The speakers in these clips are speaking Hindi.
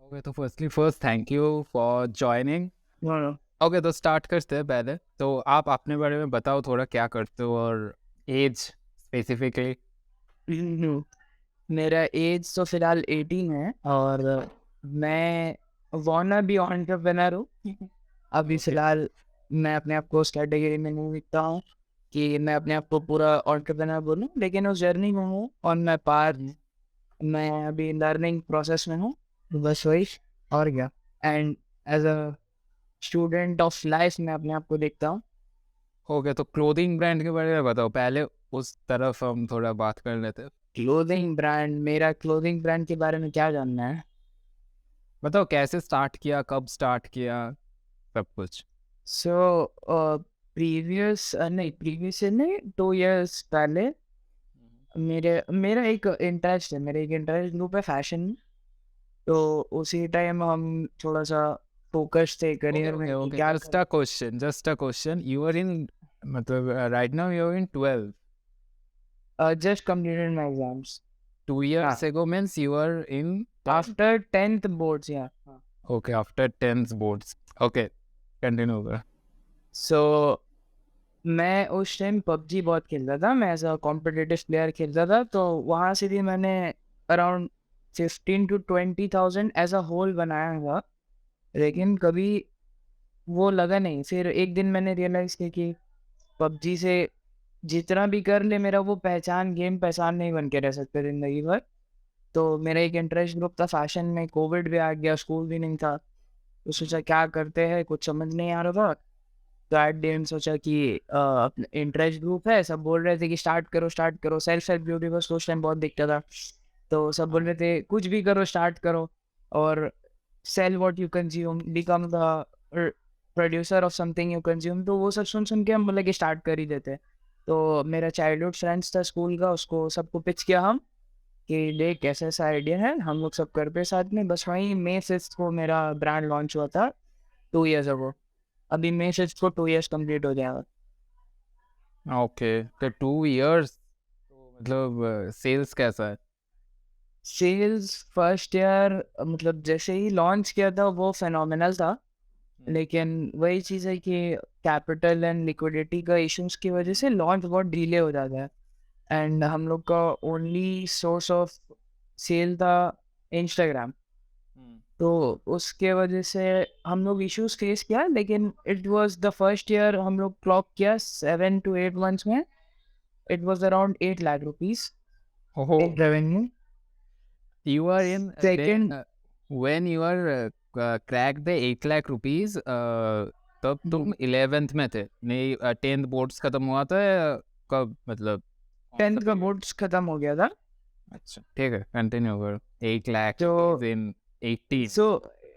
ओके, तो first thank you for joining. No no okay, तो स्टार्ट करते हैं। पहले तो आप अपने बारे में बताओ थोड़ा, क्या करते हो और एज स्पेसिफिकली। मेरा एज तो फिलहाल 18 है और मैं वाना बी एंटरप्रेन्योर हूँ। अभी ओके। फिलहाल मैं अपने आप को उस कैटेगरी में नहीं लिखता हूँ कि मैं अपने आप को पूरा एंटरप्रेन्योर बोलूँ, लेकिन उस जर्नी में हूँ ऑन माई पाथ। मैं अभी लर्निंग प्रोसेस में हूँ, बस वही और क्या। And as a student of life मैं अपने आप को देखता हूँ। ओके, तो क्लोथिंग ब्रांड के बारे में बताओ पहले, उस तरफ हम थोड़ा बात कर लेते हैं। क्लोथिंग ब्रांड, मेरा क्लोथिंग ब्रांड के बारे में क्या जानना है? बताओ कैसे स्टार्ट किया, कब स्टार्ट किया, सब कुछ। सो प्रीवियस नहीं, प्रीवियस नहीं, 2 years पहले मेरा एक इंटरेस्ट है, मेरा एक इंटरेस्ट ग्रुप है फैशन में। तो उसी टाइम हम थोड़ा सा फोकस थे ओके करियर ओके में कि ओके, क्या just a question, you are in, मतलब right now you are in 12। Just completed my exams. 2 years हाँ, ago means you are in 10th. After 10th boards या। Okay, after 10th boards. Okay, continue करो। सो मैं उस टाइम पबजी बहुत खेलता था, मैं एज अ कॉम्पिटिटिव प्लेयर खेलता था। तो वहाँ से भी मैंने around 15 to 20 thousand as a whole बनाया हुआ, लेकिन कभी वो लगा नहीं। फिर एक दिन मैंने रियलाइज़ किया कि पबजी से जितना भी कर ले, मेरा वो पहचान, गेम पहचान नहीं बन के रह सकते ज़िंदगी भर। तो मेरा एक इंटरेस्ट ग्रुप था फैशन में, कोविड भी आ गया, स्कूल भी नहीं था, तो सोचा क्या करते हैं, कुछ समझ नहीं आ रहा था। तो एट द एंड सोचा कि इंटरेस्ट ग्रुप है, सब बोल रहे थे कि स्टार्ट करो, सेल्फ हेल्प ब्यूटी बस उस टाइम बहुत दिखता था। तो सब बोल रहे थे कुछ भी करो, स्टार्ट करो और sell what you consume, become the producer of something you consume. तो वो सब सुन सुन के हम बोले कि स्टार्ट कर ही देते। तो मेरा चाइल्डहुड फ्रेंड्स था स्कूल का, उसको सबको पिच किया हम कि देख कैसा ऐसा आइडिया है, हम लोग सब कर पे साथ में। बस वहीं May 5 को मेरा ब्रांड लॉन्च हुआ था, 2 years अगो। अभी May 5 को 2 years कंप्लीट हो जाएगा। ओके, तो 2 years, तो मतलब सेल्स कैसा है? सेल्स फर्स्ट ईयर मतलब जैसे ही लॉन्च किया था वो फेनोमिनल था, लेकिन वही चीज़ है कि कैपिटल एंड लिक्विडिटी का इश्यूज की वजह से लॉन्च बहुत डिले हो जाता है। एंड हम लोग का ओनली सोर्स ऑफ सेल था इंस्टाग्राम। तो उसके वजह से हम लोग इश्यूज फेस किया, लेकिन it was the first year हम लोग क्लॉक किया 7 to 8 months में। It was around 8 lakh rupees ओहो, in revenue. you are in second when you are cracked the 8 lakh rupees, तब तुम 11th में थे नहीं? 10th बोर्ड्स खत्म हुआ था या कब, मतलब कौन सा 10th का period? बोर्ड्स खत्म हो गया था। अच्छा ठीक है, कंटिन्यू करो। 8 lakh तो rupees in 18। So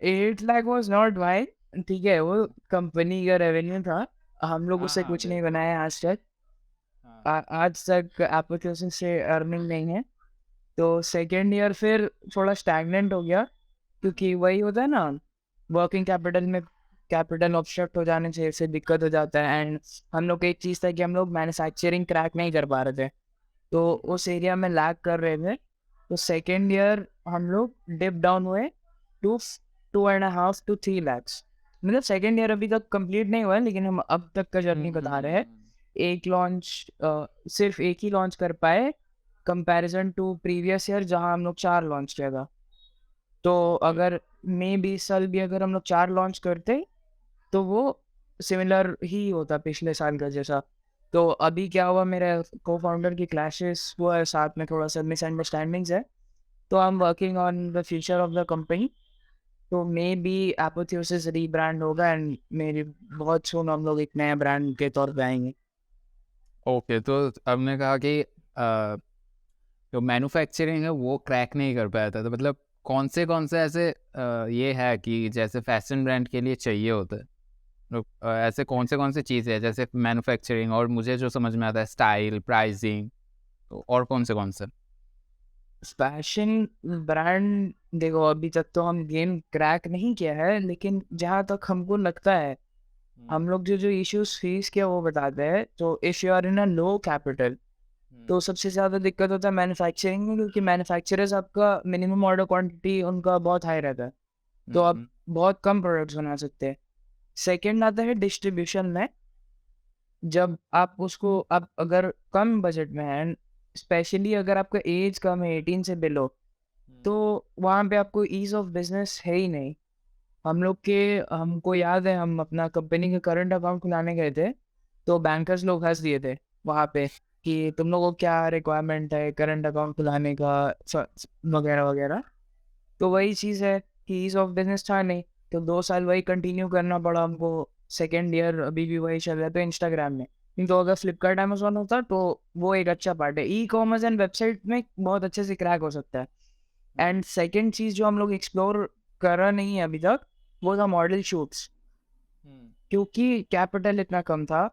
8 lakh was not why, ठीक है, वो कंपनी का रेवेन्यू था, हम लोग हाँ उससे हाँ, कुछ नहीं बिल्कुल। बनाया आज तक। हाँ। आज तक एप्लीकेशन से अर्निंग नहीं है। तो सेकेंड ईयर फिर थोड़ा स्टैगनेंट हो गया, क्योंकि वही होता है ना, वर्किंग कैपिटल में कैपिटल ऑब्स्ट्रक्ट हो जाने से इससे दिक्कत हो जाता है। एंड हम लोग का एक चीज़ था कि हम लोग मैन्युफैक्चरिंग क्रैक नहीं कर पा रहे थे, तो उस एरिया में लैग कर रहे थे। तो सेकेंड ईयर हम लोग डिप डाउन हुए टू 2.5 to 3 lakhs। मतलब सेकेंड ईयर अभी तक कंप्लीट नहीं हुआ है, लेकिन हम अब तक का जर्नी बता रहे हैं। एक लॉन्च, सिर्फ एक ही लॉन्च कर पाए कंपैरिजन टू प्रीवियस ईयर जहां हम लोग 4 लॉन्च किया था। तो ओके अगर मई 20 साल भी अगर हम लोग 4 लॉन्च करते तो वो सिमिलर ही होता पिछले साल का जैसा। तो अभी क्या हुआ, मेरे को फाउंडर की क्लैशेस हुआ है, साथ में थोड़ा सा मिसअंडरस्टैंडिंग्स है। तो I am working on the future of the company. तो मे बी एपोथेसिस रीब्रांड होगा एंड मेरी बहुत सुन हम लोग एक नया ब्रांड के तौर पे आएंगे। ओके, तो हमने कहा कि जो मैन्युफैक्चरिंग है वो क्रैक नहीं कर पाया था, तो मतलब कौन से ऐसे ये है कि जैसे फैशन ब्रांड के लिए चाहिए होता है, तो ऐसे कौन से चीज़ है जैसे मैन्युफैक्चरिंग, और मुझे जो समझ में आता है स्टाइल, प्राइसिंग, तो और कौन से? फैशन ब्रांड, देखो अभी तक तो हम गेम क्रैक नहीं किया है, लेकिन जहाँ तक हमको लगता है हम लोग जो जो इश्यूज फेस किया वो बताते हैं। तो if you are in a low capital, तो सबसे ज़्यादा दिक्कत होता है मैन्युफैक्चरिंग में, क्योंकि मैन्युफैक्चरर्स आपका मिनिमम ऑर्डर क्वांटिटी उनका बहुत हाई रहता है। तो आप हम्म, बहुत कम प्रोडक्ट्स बना सकते हैं। सेकंड आता है डिस्ट्रीब्यूशन में। जब आप उसको आप अगर कम बजट में हैं, स्पेशली अगर आपका एज कम है 18 से बिलो, तो वहाँ पे आपको ईज़ ऑफ बिज़नेस है ही नहीं। हमको याद है हम अपना कंपनी का करंट अकाउंट खुलाने गए थे, तो बैंकर्स लोग हँस दिए थे वहाँ पे कि तुम लोगों को क्या रिक्वायरमेंट है करंट अकाउंट खुलाने का वगैरह वगैरह। तो वही चीज़ है कि ईज़ ऑफ बिज़नेस था नहीं, तो 2 साल वही कंटिन्यू करना पड़ा हमको। सेकंड ईयर अभी भी वही चल रहा है तो इंस्टाग्राम में। नहीं तो अगर फ्लिपकार्ट, अमेज़न होता तो वो एक अच्छा पार्ट है। ई-कॉमर्स एंड वेबसाइट में बहुत अच्छे से क्रैक हो सकता है। एंड सेकंड चीज़ जो हम लोग एक्सप्लोर करा नहीं है अभी तक, वो था मॉडल शूट्स। क्योंकि कैपिटल इतना कम था,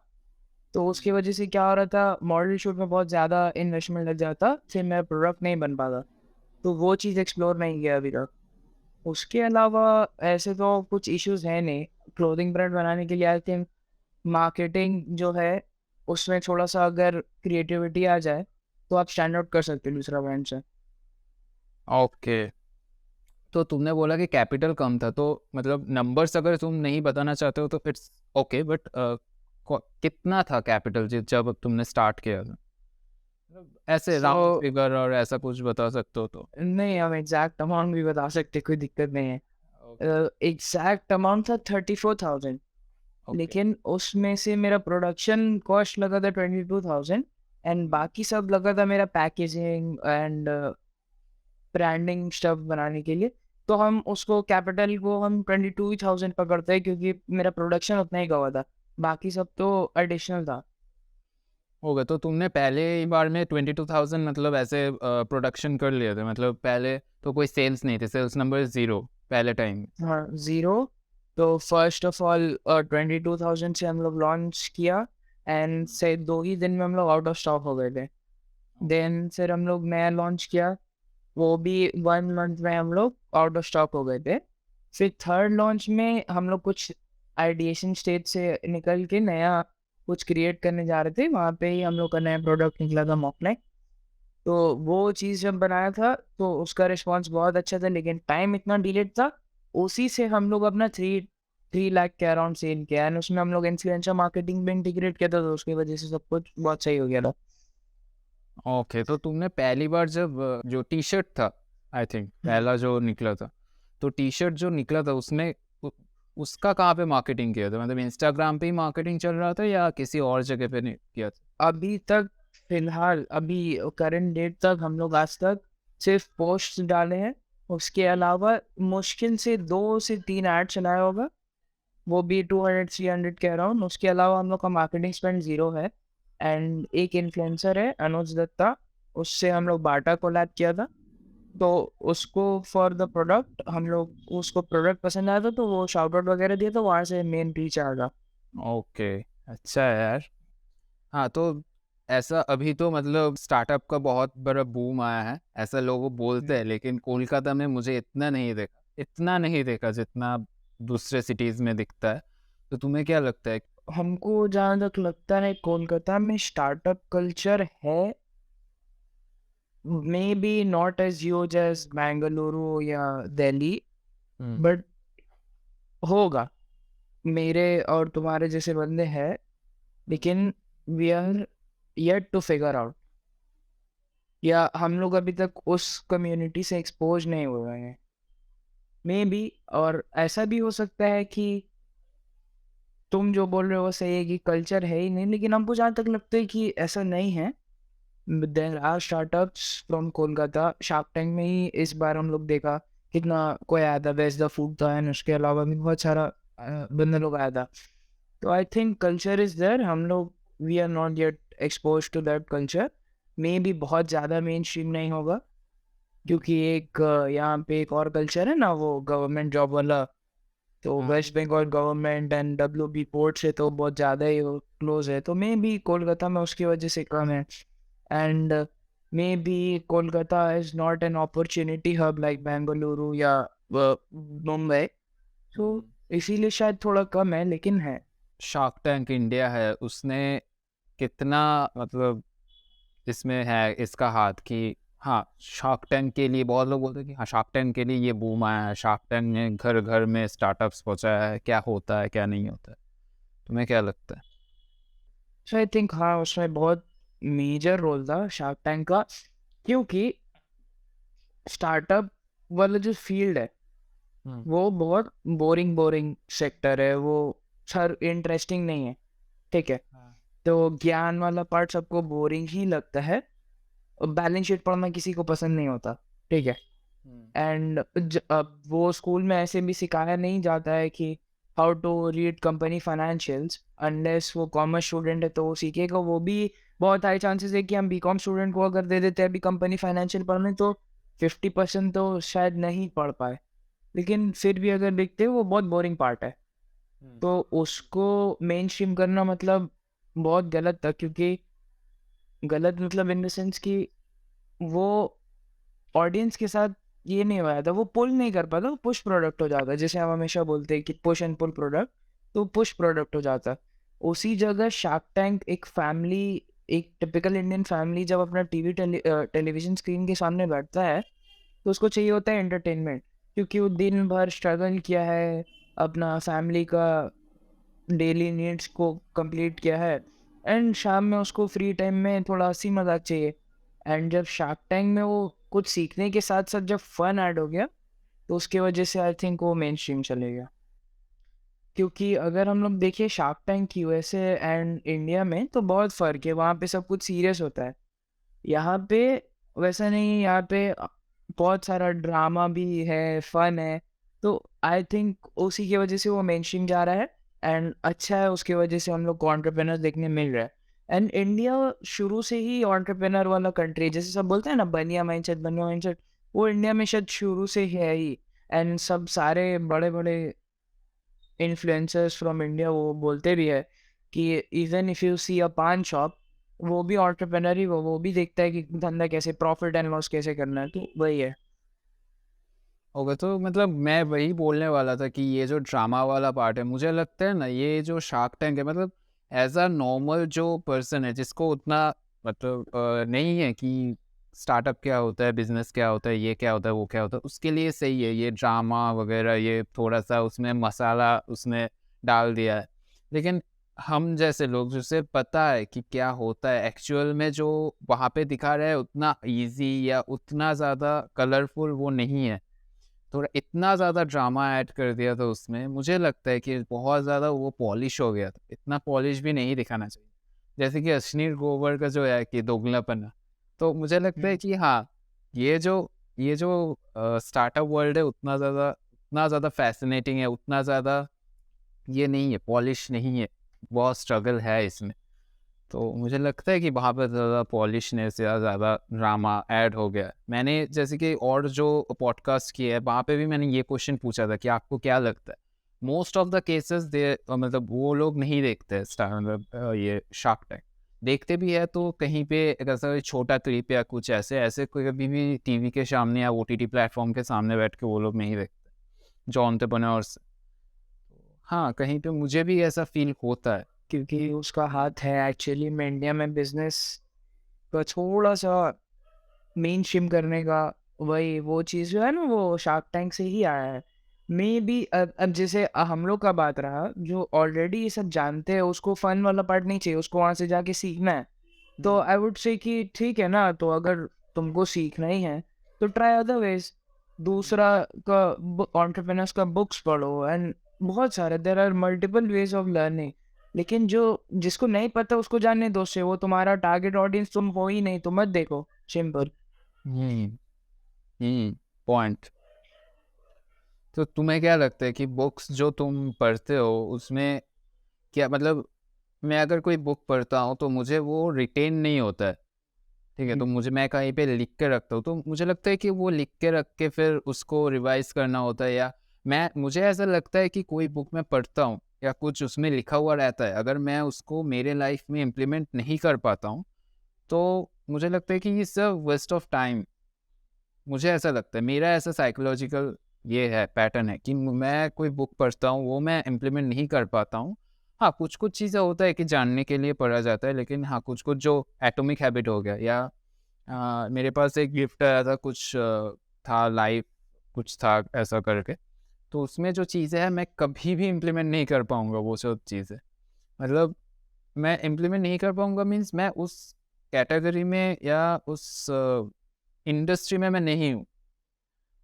तो उसकी वजह से क्या हो रहा था, मॉडल शूट में बहुत ज़्यादा इन्वेस्टमेंट लग जाता, फिर मेरा प्रोडक्ट नहीं बन पाता। तो वो चीज़ एक्सप्लोर नहीं किया अभी तक। उसके अलावा ऐसे तो कुछ इश्यूज़ हैं नहीं। क्लोथिंग ब्रांड बनाने के लिए आई थिंक मार्केटिंग जो है, उसमें थोड़ा-सा अगर क्रिएटिविटी आ जाए, तो आप स्टैंड आउट कर सकते हो दूसरा ब्रांड से। ओके। तो तुमने बोला कि कैपिटल कम था, तो मतलब नंबर्स अगर तुम नहीं बताना चाहते हो तो इट्स ओके, बट कितना था कैपिटल जब तुमने स्टार्ट किया था? मतलब ऐसे सो राउंड फिगर और ऐसा कुछ बता सकते हो तो। नहीं, हम एग्ज़ैक्ट अमाउंट भी बता सकते, कोई दिक्कत नहीं है। ओके। एग्ज़ैक्ट अमाउंट था 34,000, ओके। लेकिन उसमें से मेरा प्रोडक्शन कॉस्ट लगा था 22,000 एंड बाकी सब लगा था मेरा पैकेजिंग एंड ब्रांडिंग स्टफ बनाने के लिए। तो हम उसको कैपिटल को हम 22,000 पकड़ते हैं क्योंकि मेरा प्रोडक्शन उतना ही हुआ था। बाकी सब तो एडिशनल था। हो गया। तो तुमने पहले ही बार में 22,000 मतलब ऐसे प्रोडक्शन कर लिए थे? मतलब पहले तो कोई सेल्स नहीं थे, सेल्स नंबर ज़ीरो पहले टाइम? हाँ, ज़ीरो। तो फर्स्ट ऑफ ऑल 22,000 से हम लोग लॉन्च किया एंड से 2 ही दिन में हम लोग आउट ऑफ स्टॉक हो गए थे। देन फिर हम लोग नया लॉन्च किया, वो भी 1 मंथ में हम लोग आउट ऑफ स्टॉक हो गए थे। फिर थर्ड लॉन्च में हम लोग कुछ आइडिएशन स्टेज से निकल के नया कुछ क्रिएट करने जा रहे थे, वहाँ पे ही हम लोग का नया प्रोडक्ट निकला था मॉकनेक। तो वो चीज़ जब बनाया था तो उसका रिस्पॉन्स बहुत अच्छा था, लेकिन टाइम इतना डिलेड था, उसी से हम लोग अपना 3 लाख के अराउंड सेल किया एंड उसमें हम लोग इन्फ्लुएंसर मार्केटिंग भी इंटीग्रेट किया था, तो उसकी वजह से सब कुछ बहुत सही हो गया था। ओके। तो तुमने पहली बार जब जो टी शर्ट था, आई थिंक पहला जो निकला था, तो टी शर्ट जो निकला था उसमें उसका कहाँ पे मार्केटिंग किया था? मतलब इंस्टाग्राम पे ही मार्केटिंग चल रहा था या किसी और जगह पे नहीं किया था? अभी तक फिलहाल अभी करंट डेट तक हम लोग आज तक सिर्फ पोस्ट डाले हैं। उसके अलावा मुश्किल से 2 से 3 ऐड चलाया होगा, वो भी 200-300 के अराउंड। उसके अलावा हम लोग का मार्केटिंग स्पेंड ज़ीरो है एंड एक इन्फ्लुएंसर है अनुज दत्ता, उससे हम लोग बाटा कोलैब किया था। तो उसको फॉर द प्रोडक्ट हम लोग उसको प्रोडक्ट पसंद आया था, तो वो शाउट आउट वगैरह दिया, तो वहाँ से मेन रीच आ गया। ओके, अच्छा है यार। हाँ, तो ऐसा अभी तो मतलब स्टार्टअप का बहुत बड़ा बूम आया है, ऐसा लोग बोलते हैं, लेकिन कोलकाता में मुझे इतना नहीं देखा जितना दूसरे सिटीज़ में दिखता है। तो तुम्हें क्या लगता है? हमको जहाँ तक लगता है कोलकाता में स्टार्टअप कल्चर है, may be not as huge as Bengaluru या दिल्ली, हम्म। बट होगा। मेरे और तुम्हारे जैसे बंदे हैं, लेकिन we are yet to figure out, या हम लोग अभी तक उस कम्युनिटी से एक्सपोज नहीं हुए हैं मे बी। और ऐसा भी हो सकता है कि तुम जो बोल रहे हो वो सही है कि कल्चर है ही नहीं, लेकिन हमको जहाँ तक लगता है कि ऐसा नहीं है। There are startups from Kolkata. Shark Tank में ही इस बार हम लोग देखा कितना कोई आया था, बेस्ट द फूड था एंड उसके अलावा भी बहुत सारा बंदे लोग आया था। तो I think culture is there, हम लोग we are not yet expose to that culture. Maybe बी बहुत ज़्यादा मेन स्ट्रीम नहीं होगा, क्योंकि एक यहाँ पे एक और कल्चर है ना, वो गवर्नमेंट जॉब वाला। तो हाँ। West Bengal government and WB port से तो बहुत ज़्यादा ही क्लोज है, तो मे बी कोलकाता में उसकी वजह से कम है। And may be Kolkata is not an opportunity hub like Bengaluru या मुंबई, तो इसीलिए शायद थोड़ा कम है, लेकिन है। शार्क टैंक इंडिया है, उसने कितना मतलब इसमें है इसका हाथ कि हाँ, शार्क टैंक के लिए बहुत लोग बोलते हैं कि हाँ, शार्क टैंक के लिए ये बूम आया है, शार्क टैंक ने घर-घर में स्टार्टअप्स पहुँचाया है, क्या होता है, क्या नहीं होता है? तुम्हें क्या लगता है? सो आई थिंक हाँ, उसमें बहुत मेजर रोल था शार्क टैंक का, क्योंकि स्टार्टअप वाला जो फील्ड है हुँ। वो बहुत बोरिंग सेक्टर है, वो सर इंटरेस्टिंग नहीं है, ठीक है। हाँ। तो ज्ञान वाला पार्ट सबको बोरिंग ही लगता है, और बैलेंस शीट पढ़ना किसी को पसंद नहीं होता, ठीक है। हुँ। एंड अब वो स्कूल में ऐसे भी सिखाया नहीं जाता है कि how to read company financials, unless वो कॉमर्स स्टूडेंट है तो वो सीखेगा। वो भी बहुत हाई चांसेस है कि हम बीकॉम स्टूडेंट को अगर दे देते हैं अभी कंपनी फाइनेंशियल पढ़ने, तो 50% तो शायद नहीं पढ़ पाए, लेकिन फिर भी अगर देखते हैं वो बहुत बोरिंग पार्ट है। हुँ। तो उसको मेन स्ट्रीम करना मतलब बहुत गलत था, क्योंकि गलत मतलब इन द सेंस कि वो ऑडियंस के साथ ये नहीं हो जाता, वो पुल नहीं कर पाता, वो पुश प्रोडक्ट हो जाता है। जैसे हम हमेशा बोलते हैं कि पुश एंड पुल प्रोडक्ट, तो पुश प्रोडक्ट हो जाता है। उसी जगह शार्क टैंक एक फैमिली, एक टिपिकल इंडियन फैमिली जब अपना टेलीविज़न स्क्रीन के सामने बैठता है, तो उसको चाहिए होता है एंटरटेनमेंट, क्योंकि वो दिन भर स्ट्रगल किया है, अपना फैमिली का डेली नीड्स को कंप्लीट किया है, एंड शाम में उसको फ्री टाइम में थोड़ा हँसी मज़ाक चाहिए। एंड जब शार्क टैंक में वो कुछ सीखने के साथ-साथ जब फन ऐड हो गया, तो उसकी वजह से आई थिंक वो मेनस्ट्रीम चले गया। क्योंकि अगर हम लोग देखें shark tank USA and India में, तो बहुत फ़र्क है, वहाँ पे सब कुछ सीरियस होता है। यहाँ पे वैसा नहीं है, यहाँ पे बहुत सारा ड्रामा भी है, फन है, तो आई थिंक उसी की वजह से वो मेनस्ट्रीम जा रहा है, एंड अच्छा है, उसकी वजह से हम लोग को एंटरप्रेन्योर्स देखने मिल रहा है। एंड इंडिया शुरू से ही एंटरप्रेन्योर वाला कंट्री, जैसे सब बोलते हैं ना बनिया माइंडसेट, वो इंडिया में शायद शुरू से ही है ही। एंड सब सारे बड़े-बड़े इन्फ्लुएंसर्स फ्रॉम इंडिया वो बोलते भी है कि इवन इफ यू सी अ पान शॉप, वो भी एंटरप्रेन्योर ही, वो भी देखता है कि धंधा कैसे, प्रॉफिट एंड लॉस कैसे करना है, तो वही है। ओके, तो मतलब मैं वही बोलने वाला था कि ये जो ड्रामा वाला पार्ट है, मुझे लगता है ना, ये जो शार्क टैंक है, मतलब एज़ अ नॉर्मल जो पर्सन है जिसको उतना मतलब नहीं है कि स्टार्टअप क्या होता है, बिज़नेस क्या होता है, ये क्या होता है, वो क्या होता है, उसके लिए सही है ये ड्रामा वगैरह, ये थोड़ा-सा उसमें मसाला उसमें डाल दिया है। लेकिन हम जैसे लोग जिसे पता है कि क्या होता है एक्चुअल में, जो वहाँ पे दिखा रहा है उतना ईज़ी या उतना ज़्यादा कलरफुल वो नहीं है। थोड़ा इतना ज़्यादा ड्रामा ऐड कर दिया था उसमें, मुझे लगता है कि बहुत ज़्यादा वो पॉलिश हो गया था, इतना पॉलिश भी नहीं दिखाना चाहिए। जैसे कि अश्नीर ग्रोवर का जो है कि दोगलापन, तो मुझे लगता है हुँ। कि हाँ, ये जो स्टार्टअप वर्ल्ड है उतना ज़्यादा फ़ैसिनेटिंग है, उतना ज़्यादा ये नहीं है, पॉलिश नहीं है, बहुत स्ट्रगल है इसमें। तो मुझे लगता है कि वहाँ पे ज़्यादा पॉलिशनेस या ज़्यादा ड्रामा ऐड हो गया है। मैंने जैसे कि और जो पॉडकास्ट किए हैं, वहाँ पे भी मैंने ये क्वेश्चन पूछा था कि आपको क्या लगता है? मोस्ट ऑफ द केसेस मतलब वो लोग नहीं देखते मतलब ये शार्क टैंक। देखते भी है तो कहीं पे एक ऐसा कोई छोटा क्लिप या कुछ ऐसे कोई कभी भी टीवी के सामने या ओटीटी प्लेटफ़ॉर्म के सामने बैठ के वो लोग नहीं देखते, जो एंटरप्रेन्योर्स। हाँ, कहीं पे मुझे भी ऐसा फ़ील होता है। क्योंकि उसका हाथ है एक्चुअली में इंडिया में बिज़नेस का थोड़ा-सा मेनस्ट्रीम करने का, वही वो चीज़ जो है ना, वो शार्क टैंक से ही आया है। मेबी अब जैसे हम लोग का बात रहा, जो ऑलरेडी ये सब जानते हैं उसको फन वाला पार्ट नहीं चाहिए, उसको वहाँ से जाके सीखना है। तो आई वुड से कि ठीक है ना, तो अगर तुमको सीखना ही है तो ट्राई अदर वेज। दूसरा का एंटरप्रेन्योर्स का बुक्स पढ़ो, एंड बहुत सारे there are multiple ways of learning. लेकिन जो जिसको नहीं पता उसको जानने दो, से वो तुम्हारा टारगेट ऑडियंस तुम हो ही नहीं, तो मत देखो, सिंपल। हुँ, पॉइंट। तो तुम्हें क्या लगता है कि बुक्स जो तुम पढ़ते हो उसमें क्या मतलब, मैं अगर कोई बुक पढ़ता हूँ तो मुझे वो रिटेन नहीं होता है, ठीक है? तो मुझे मैं कहीं पे लिख के रखता हूँ, तो मुझे लगता है कि वो लिख के रख के फिर उसको रिवाइज़ करना होता है, या मुझे ऐसा लगता है कि कोई बुक मैं पढ़ता हूँ या कुछ उसमें लिखा हुआ रहता है, अगर मैं उसको मेरे लाइफ़ में इम्प्लीमेंट नहीं कर पाता हूँ, तो मुझे लगता है कि it's a waste of time. मुझे ऐसा लगता है, मेरा ऐसा साइकोलॉजिकल ये है, पैटर्न है कि मैं कोई बुक पढ़ता हूँ, वो मैं इम्प्लीमेंट नहीं कर पाता हूँ। हाँ, कुछ-कुछ चीज़ें होता है कि जानने के लिए पढ़ा जाता है, लेकिन हाँ, कुछ-कुछ जो एटॉमिक हैबिट हो गया या मेरे पास एक गिफ्ट आया था, कुछ था लाइव, कुछ था ऐसा करके, तो उसमें जो चीज़ें हैं मैं कभी भी इम्प्लीमेंट नहीं कर पाऊँगा वो सब चीज़ें। मतलब मैं इम्प्लीमेंट नहीं कर पाऊँगा मीन्स मैं उस कैटेगरी में या उस इंडस्ट्री में मैं नहीं हूँ।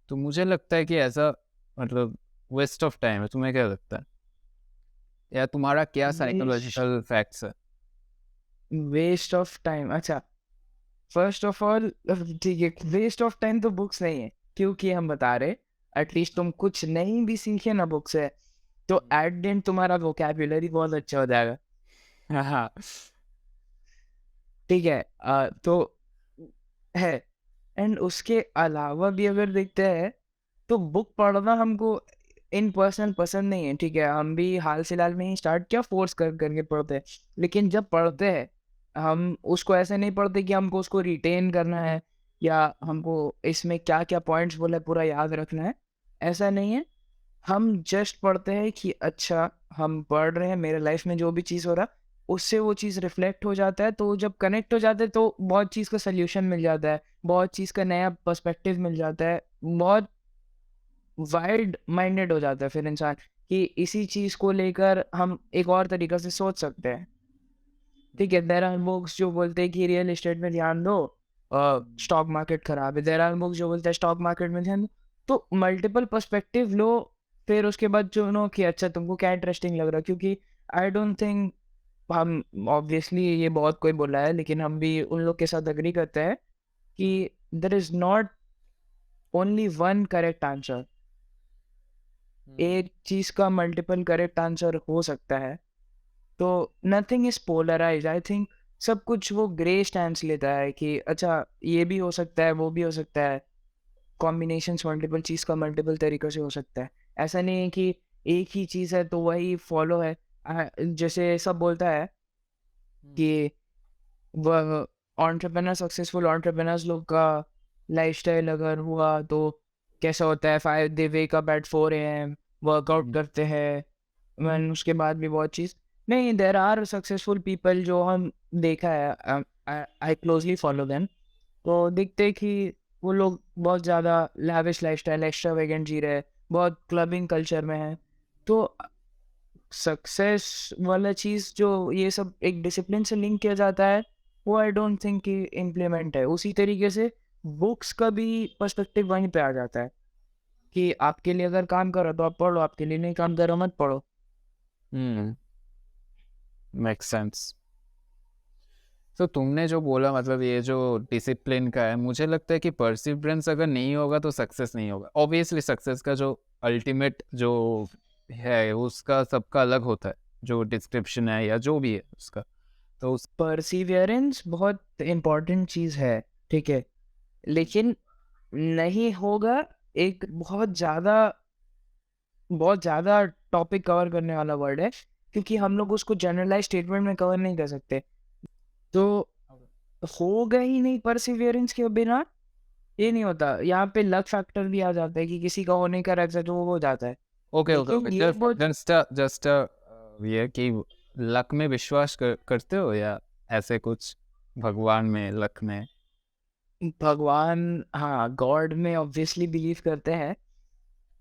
तो मुझे लगता है कि ऐसा मतलब वेस्ट ऑफ टाइम है। तुम्हें क्या लगता है? या तुम्हारा क्या वेस्ट साइकोलॉजिकल फैक्ट्स है? वेस्ट ऑफ टाइम, अच्छा। फर्स्ट ऑफ ऑल ठीक है, वेस्ट ऑफ टाइम तो बुक्स नहीं है, क्योंकि हम बता रहे एटलीस्ट तुम कुछ नहीं भी सीखे ना बुक से, तो एट द एंड तुम्हारा वोकैब्युलरी बहुत अच्छा हो जाएगा। हाँ। ठीक है, तो है। एंड उसके अलावा भी अगर देखते हैं तो बुक पढ़ना हमको इन पर्सनल पसंद नहीं है। ठीक है, हम भी हाल फिलहाल में ही स्टार्ट किया, फोर्स कर करके पढ़ते हैं। लेकिन जब पढ़ते हैं हम उसको ऐसे नहीं पढ़ते कि हमको उसको रिटेन करना है या हमको इसमें क्या क्या पॉइंट्स बोला है पूरा याद रखना है। ऐसा नहीं है, हम जस्ट पढ़ते हैं कि अच्छा हम पढ़ रहे हैं, मेरे लाइफ में जो भी चीज़ हो रहा उससे वो चीज़ रिफ्लेक्ट हो जाता है, तो जब कनेक्ट हो जाते हैं तो बहुत चीज़ का सल्यूशन मिल जाता है, बहुत चीज़ का नया पर्सपेक्टिव मिल जाता है, बहुत वाइड माइंडेड हो जाता है फिर इंसान कि इसी चीज़ को लेकर हम एक और तरीक़े से सोच सकते हैं। ठीक है, देयर आर बुक्स जो बोलते हैं कि रियल एस्टेट में ध्यान दो, स्टॉक मार्केट खराब है। देयर आर बुक्स जो बोलते हैं स्टॉक मार्केट में ध्यान दो। तो मल्टीपल पर्सपेक्टिव लो, फिर उसके बाद चुनो कि अच्छा तुमको क्या इंटरेस्टिंग लग रहा है। क्योंकि आई डोंट थिंक, हम ऑब्वियसली ये बहुत कोई बोला है लेकिन हम भी उन लोग के साथ एग्री करते हैं कि there is not only one correct answer. एक चीज़ का मल्टीपल करेक्ट आंसर हो सकता है। तो nothing is polarise, I think सब कुछ वो ग्रे स्टैंस लेता है कि अच्छा ये भी हो सकता है वो भी हो सकता है, कॉम्बिनेशन मल्टीपल चीज़ का मल्टीपल तरीक़ों से हो सकता है। ऐसा नहीं है कि एक ही चीज़ है तो वही फॉलो है। जैसे सब बोलता है कि वह एंटरप्रेन्योर सक्सेसफुल एंटरप्रेन्योर्स लोग का लाइफस्टाइल अगर हुआ तो कैसा होता है, 5 they wake up at 4 AM, workout करते हैं, मैन उसके बाद भी बहुत चीज़ नहीं। देयर आर सक्सेसफुल पीपल जो हम देखा है, आई क्लोजली फॉलो देम, तो दिखते कि वो लोग बहुत ज़्यादा लैविश लाइफस्टाइल एक्स्ट्रावेगेंट जी रहे हैं, बहुत क्लबिंग कल्चर में है। तो सक्सेस वाला चीज़ जो ये सब एक डिसिप्लिन से लिंक किया जाता है, वो आई डोंट थिंक कि इम्प्लीमेंट है। उसी तरीके से बुक्स का भी पर्सपेक्टिव वहीं पे आ जाता है कि आपके लिए अगर काम करो तो आप पढ़ो, आपके लिए नहीं काम करो मत पढ़ो। Make sense. तो तुमने जो बोला मतलब ये जो डिसिप्लिन का है, मुझे लगता है कि परसिवरेंस अगर नहीं होगा तो सक्सेस नहीं होगा। ऑब्वियसली सक्सेस का जो अल्टीमेट जो है उसका सबका अलग होता है, जो डिस्क्रिप्शन है या जो भी है उसका। तो उस परसिवियरेंस बहुत इम्पोर्टेंट चीज़ है, ठीक है, लेकिन नहीं होगा एक बहुत ज़्यादा टॉपिक कवर करने वाला वर्ड है, क्योंकि हम लोग उसको जनरलाइज स्टेटमेंट में कवर नहीं कर सकते। तो होगा ही नहीं परसिवियरेंस के बिना, ये नहीं होता। यहाँ पे लक फैक्टर भी आ जाता है कि किसी का होने का रख जो वो हो जाता है। ओके ओके लेकिन ओके, ये बहुत जस्ट ये कि लक में विश्वास करते हो या ऐसे कुछ, भगवान में, लक में? भगवान, हाँ, गॉड में ऑब्वियसली बिलीव करते हैं,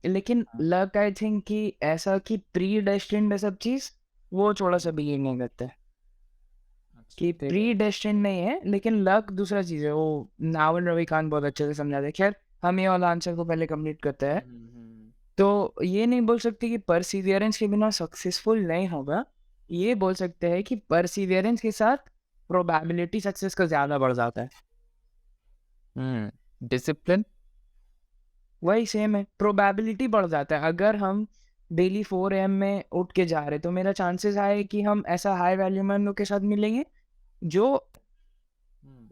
लेकिन लक आई थिंक कि ऐसा कि प्री डेस्टिन्ड है सब चीज़, वो थोड़ा सा बिलीव नहीं करते हैं कि ठीक है। प्री डेस्टिन्ड नहीं है। लेकिन लक दूसरा चीज़ है, वो नावल रविकांत बहुत अच्छे से समझाते हैं। खैर हम ये वाला आंसर को पहले कंप्लीट करते हैं। तो ये नहीं बोल सकते कि परसिवियरेंस के बिना सक्सेसफुल नहीं होगा, ये बोल सकते हैं कि परसिवियरेंस के साथ प्रोबेबिलिटी सक्सेस का ज़्यादा बढ़ जाता है। डिसिप्लिन? वही सेम है, प्रोबेबिलिटी बढ़ जाता है। अगर हम डेली 4 AM में उठ के जा रहे हैं तो मेरा चांसेस है कि हम ऐसा हाई वैल्यू मैन लोग के साथ मिलेंगे जो,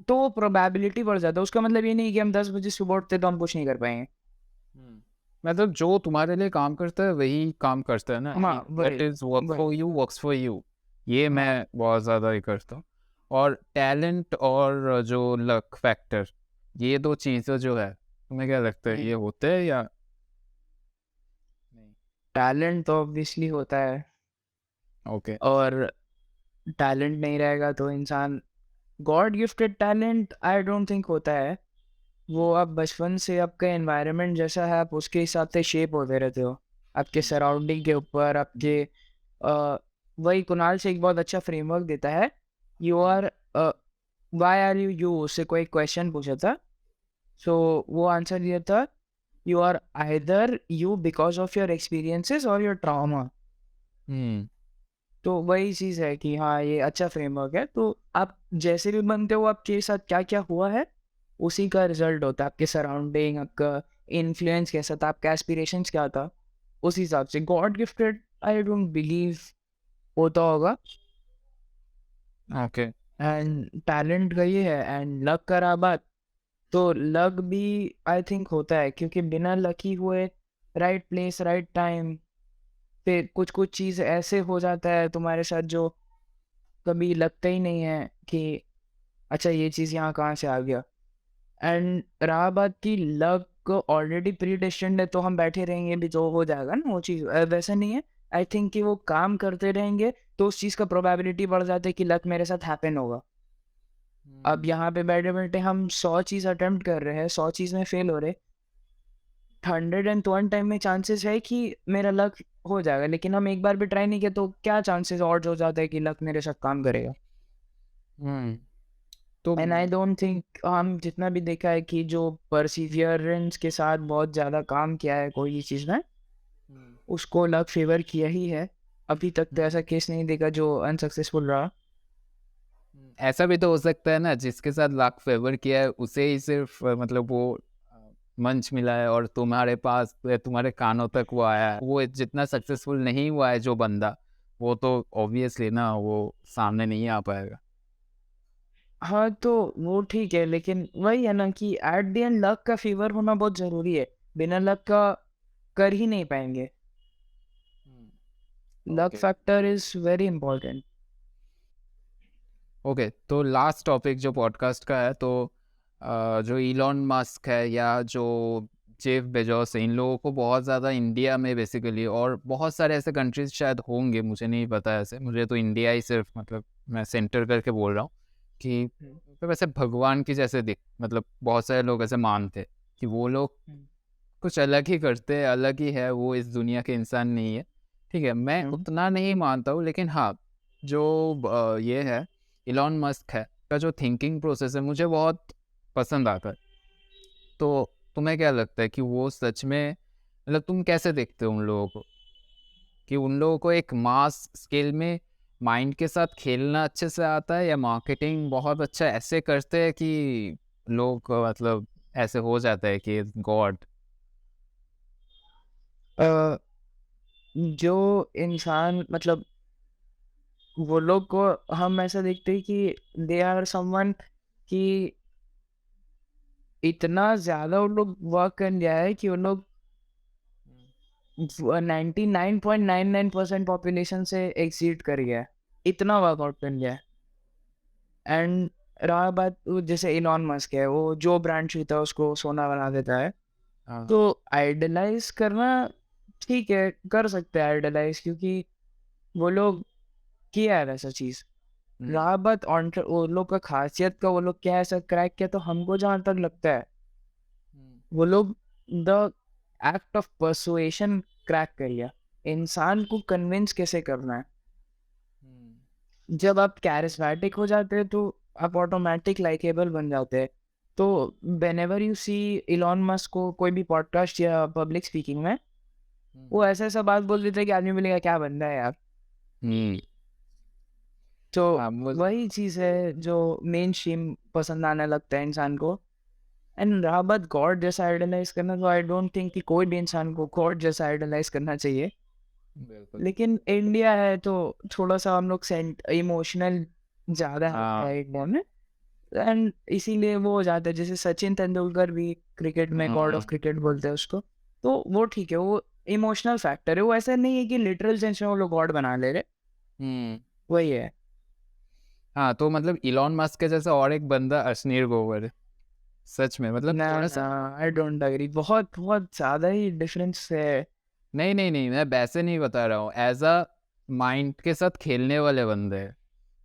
तो प्रोबेबिलिटी बढ़ जाता है। उसका मतलब ये नहीं कि हम 10 बजे सुबह उठते तो हम कुछ नहीं कर पाएंगे। मतलब जो तुम्हारे लिए काम करता है वही काम करता है ना, हाँ व्हाट वही इज वर्क वही for you works for you. ये हाँ। मैं बहुत ज़्यादा ही करता हूँ। और टैलेंट और जो लक फैक्टर, ये दो चीज़ें जो है, तुम्हें क्या लगता है ये होते हैं या नहीं? टैलेंट तो ऑब्वियसली होता है, ओके। और टैलेंट नहीं रहेगा तो इंसान God gifted talent I don't think होता है। वो आप बचपन से आपका एनवायरनमेंट जैसा है आप उसके हिसाब से शेप होते रहते हो, आपके सराउंडिंग के ऊपर, आपके वही कुणाल से एक बहुत अच्छा फ्रेमवर्क देता है। You are why are you you, उससे कोई क्वेश्चन पूछा था, सो वो आंसर दिया था, you are either you because of your experiences और योर ट्रॉमा। तो वही चीज़ है कि हाँ ये अच्छा फ्रेमवर्क है। तो आप जैसे भी बनते हो, आपके साथ क्या क्या हुआ है उसी का रिजल्ट होता है, आपके सराउंडिंग, आपका इन्फ्लुएंस कैसा था, आपका एस्पिरेशंस क्या था, उस हिसाब से। God gifted I don't believe होता होगा। ओके। एंड टैलेंट का ये है, एंड लक का रहा बात, तो लक भी आई थिंक होता है, क्योंकि बिना लकी हुए राइट प्लेस राइट टाइम पे कुछ कुछ चीज़ ऐसे हो जाता है तुम्हारे साथ जो कभी लगता ही नहीं है कि अच्छा ये चीज़ यहाँ कहाँ से आ गया। एंड रहा बात की लक ऑलरेडी प्री डेस्टिन्ड है, तो हम बैठे रहेंगे भी तो हो जाएगा ना वो चीज़, वैसा नहीं है। आई थिंक कि वो काम करते रहेंगे तो उस चीज़ का प्रोबेबिलिटी बढ़ जाता है कि लक मेरे साथ हैपन होगा। अब यहाँ पे बैठे बैठे हम 100 चीज़ अटेम्प्ट कर रहे हैं, 100 चीज़ में फेल हो रहे, 101 टाइम में चांसेस है कि मेरा लक हो जाएगा, लेकिन हम एक बार भी ट्राई नहीं किया तो क्या चांसेस ऑड्स हो जाता है कि लक मेरे साथ काम करेगा। तो एंड आई डोंट थिंक, हम जितना भी देखा है कि जो परसिवियरेंस के साथ बहुत ज़्यादा काम किया है कोई भी चीज़ में, उसको लक फेवर किया ही है। अभी तक तो ऐसा केस नहीं देखा जो अनसक्सेसफुल रहा। ऐसा भी तो हो सकता है ना, जिसके साथ लक फेवर किया है उसे ही सिर्फ मतलब वो मंच मिला है और तुम्हारे पास तुम्हारे कानों तक वो आया है। वो जितना सक्सेसफुल नहीं हुआ है जो बंदा, वो तो ऑब्वियसली ना वो सामने नहीं आ पाएगा। हाँ तो वो ठीक है, लेकिन वही है ना कि एट द एंड लक का फेवर होना बहुत ज़रूरी है। बिना लक का कर ही नहीं पाएंगे। Luck okay. Factor is very important. Okay, तो लास्ट टॉपिक जो पॉडकास्ट का है, तो जो इलॉन मस्क है या जो जेफ बेजोस है, इन लोगों को बहुत ज़्यादा इंडिया में बेसिकली, और बहुत सारे ऐसे कंट्रीज शायद होंगे, मुझे नहीं पता ऐसे, मुझे तो इंडिया ही सिर्फ मतलब मैं सेंटर करके बोल रहा हूँ कि तो वैसे भगवान की जैसे दिख, मतलब बहुत सारे लोग ऐसे मानते कि वो लोग कुछ अलग ही करते हैं, अलग ही है, वो इस दुनिया के इंसान नहीं है। ठीक है, मैं उतना नहीं मानता हूँ, लेकिन हाँ जो ये है इलॉन मस्क है का जो थिंकिंग प्रोसेस है मुझे बहुत पसंद आता है। तो तुम्हें क्या लगता है कि वो सच में, मतलब तुम कैसे देखते हो उन लोगों को, कि उन लोगों को एक मास स्केल में माइंड के साथ खेलना अच्छे से आता है, या मार्केटिंग बहुत अच्छा ऐसे करते हैं कि लोग मतलब ऐसे हो जाता है कि गॉड? जो इंसान मतलब वो लोग को हम ऐसा देखते हैं कि दे आर समवन कि इतना ज़्यादा उन लोग वर्क कर लिया है कि उन लोग 99.99% पॉपुलेशन से एक्सीड कर गया है, इतना वर्कआउट कर लिया है। एंड रहा बात जैसे इलॉन मस्क है, वो जो ब्रांड छूता है उसको सोना बना देता है। तो आइडलाइज करना ठीक है, कर सकते हैं आइडलाइज, क्योंकि वो लोग किया है वैसा चीज़। रहा बात वो लोग का खासियत का, वो लोग क्या ऐसा क्रैक किया, तो हमको जहाँ तक लगता है वो लोग the act of persuasion crack कर लिया। इंसान को कन्विंस कैसे करना है। जब आप कैरिस्मेटिक हो जाते हैं तो आप ऑटोमेटिक लाइकेबल बन जाते हैं। तो whenever you see Elon Musk को कोई भी पॉडकास्ट या पब्लिक स्पीकिंग में, वो ऐसा ऐसा बात बोल देते हैं कि आदमी बोलेगा क्या बंदा है यार। तो वही चीज़ है जो मेन स्ट्रीम पसंद आने लगता है इंसान को। एंड रहा बात गॉड जैसा आइडलाइज करना, तो आई डोंट थिंक कि कोई भी इंसान को गॉड जैसा आइडलाइज करना चाहिए। लेकिन इंडिया है तो थोड़ा सा हम लोग इमोशनल ज़्यादा है इंडिया में, एंड इसीलिए वो हो जाता है। जैसे सचिन तेंदुलकर भी क्रिकेट में गॉड ऑफ क्रिकेट बोलते हैं उसको, तो वो ठीक है, वो इमोशनल फैक्टर है। वो ऐसा नहीं है कि लिटरल सेंस में वो लोग गॉड बना ले रहे, वही है। हाँ, तो मतलब इलॉन मस्क के जैसा और एक बंदा अश्नीर ग्रोवर है सच में, मतलब ना थोड़ा सा। आई डोंट एग्री, बहुत बहुत ज़्यादा ही डिफरेंस है। नहीं नहीं नहीं, मैं वैसे नहीं बता रहा हूँ, एज अ माइंड के साथ खेलने वाले बंदे हैं,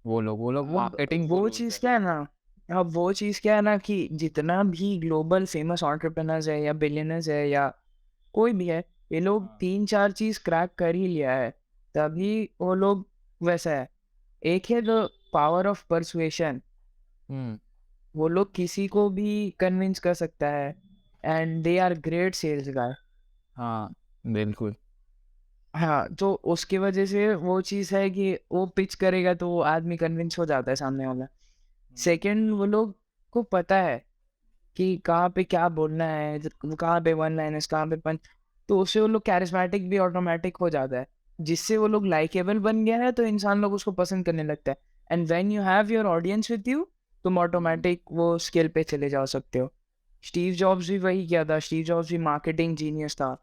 वो लोग वो मार्केटिंग वो चीज़ क्या है ना, अब वो चीज़ क्या है ना कि जितना भी ग्लोबल फेमस एंटरप्रेन्योर्स है या बिलियनर्स है या कोई भी है, ये लोग हाँ। 3-4 चीज़ क्रैक कर ही लिया है, तभी वो लोग वैसा है। एक है the power of persuasion, hmm. वो लोग किसी को भी कन्विंस कर सकता है and they are great sales guy. हाँ बिल्कुल। हाँ, तो उसकी वजह से वो चीज़ है कि वो पिच करेगा तो वो आदमी कन्विंस हो जाता है सामने वाला। सेकंड, वो लोग को पता है कि कहाँ पे क्या बोलना है, कहाँ पे वन लाइनर्स, कहाँ पे पंच, तो उससे वो लोग कैरिस्मेटिक भी ऑटोमेटिक हो जाता है, जिससे वो लोग लाइकेबल बन गया है तो इंसान लोग उसको पसंद करने लगता है। And when you have your audience with you, तुम ऑटोमेटिक वो स्केल पे चले जा सकते हो। स्टीव जॉब्स भी वही किया था, स्टीव जॉब्स भी मार्केटिंग जीनियस था।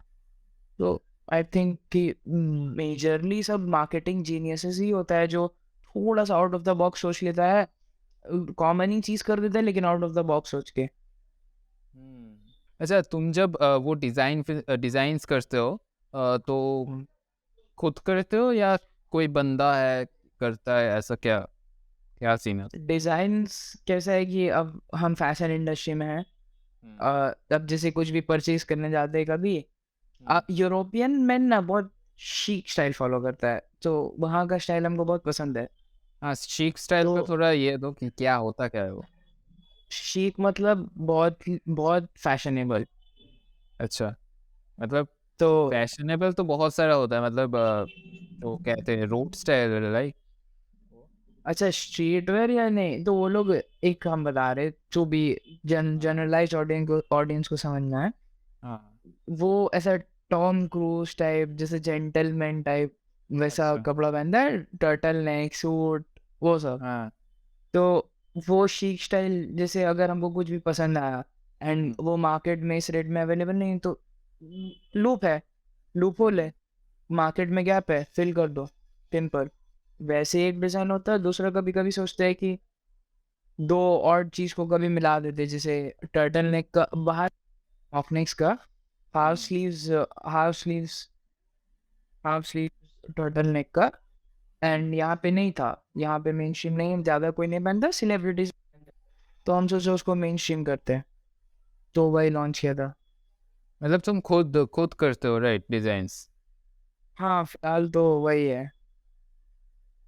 तो आई थिंक कि मेजरली सब मार्केटिंग जीनियसेस ही होता है जो थोड़ा सा आउट ऑफ द बॉक्स सोच लेता है, कॉमन ही चीज़ कर देता है लेकिन आउट ऑफ द बॉक्स सोच के। अच्छा, तुम जब वो डिज़ाइंस करते हो तो खुद करते हो या कोई बंदा है करता है, ऐसा क्या क्या सीन है? डिज़ाइंस कैसा है कि अब हम फैशन इंडस्ट्री में हैं, अब जैसे कुछ भी परचेज करने जाते हैं कभी, यूरोपियन मैन ना बहुत शीक स्टाइल फॉलो करता है, तो वहाँ का स्टाइल हमको बहुत पसंद है। हाँ, शीक स्टाइल तो पे थोड़ा ये दो कि क्या होता क्या है वो? शीक मतलब बहुत फैशनेबल। अच्छा, मतलब तो फैशनेबल तो बहुत सारा होता है, मतलब वो कहते हैं रोड स्टाइल, राइट? अच्छा, स्ट्रीट वेयर या नहीं, तो वो लोग, एक हम बता रहे जो भी जनरलाइज ऑडियंस को समझना है, हाँ। वो ऐसा टॉम क्रूज टाइप, जैसे जेंटलमैन टाइप वैसा अच्छा। कपड़ा पहनता है, टर्टल नेक सूट, वो सब। हाँ। तो वो शीक स्टाइल, जैसे अगर हमको कुछ भी पसंद आया एंड हम्म, वो मार्केट में इस रेट में अवेलेबल नहीं, तो लूप है, लूप होल है, मार्केट में गैप है, फिल कर दो, सिंपल। वैसे एक डिज़ाइन होता है, दूसरा कभी कभी सोचते हैं कि दो और चीज़ को कभी मिला देते, जैसे टर्टल नेक का बाहर, ऑफनेक्स का half hmm, sleeves, half sleeves half sleeve turtle neck का, एंड यहाँ पे नहीं था, यहाँ पे मेन स्ट्रीम नहीं, ज़्यादा कोई नहीं पहनता, सेलिब्रिटीज, तो हम सोचे उसको मेन स्ट्रीम करते हैं, तो वही लॉन्च किया था। मतलब तुम खुद खुद करते हो, राइट, डिजाइन्स? हाँ, फिलहाल तो वही है।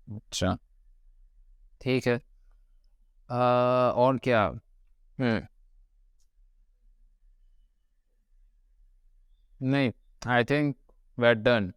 अच्छा, ठीक है। और क्या? हम्म। नहीं, I think we are done.